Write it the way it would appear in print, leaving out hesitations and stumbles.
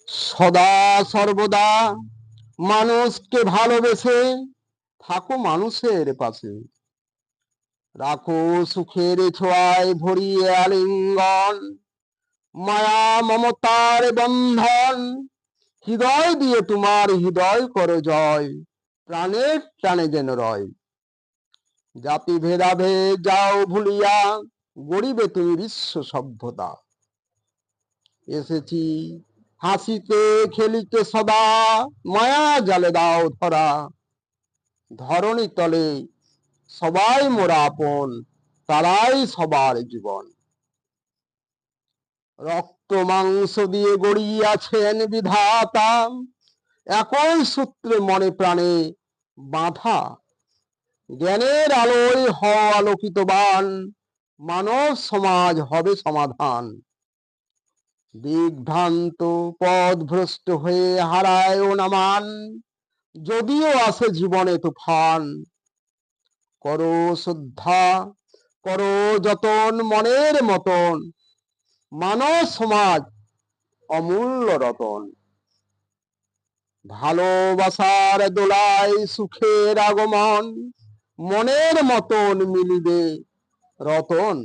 সদা সর্বদা মানুষকে ভালোবেসে থাকো মানুষের পাশে। রাখো সুখের ছোঁয়ায় ভরিয়ে আলিঙ্গন, মায়া মমতার বন্ধন। হৃদয় দিয়ে তোমার হৃদয় করো জয়, প্রাণের টানে যেন রয়। জাতি ভেদাভেদ যাও ভুলিয়া, গড়িবে তুমি বিশ্ব সভ্যতা। এসেছি হাসিতে খেলিতে সদা, মায়া জালে দাও ধরা। ধরণী তলে সবাই মোরা আপন, তারাই সবার জীবন। রক্ত মাংস দিয়ে গড়িয়াছেন বিধাতা, একই সূত্রে মনে প্রাণে বাঁধা। জ্ঞানের আলোয় হও আলোকিতবান, মানব সমাজ হবে সমাধান। দিগ্ভ্রান্ত পথভ্রষ্ট হয়ে হারায় ও নামান, যদিও আসে জীবনে তুফান। করো শ্রদ্ধা, করো যতন মনের মতন, মানব সমাজ অমূল্য রতন। ভালোবাসার দোলায় সুখের আগমন, মনের মতন মিলিবে রতন।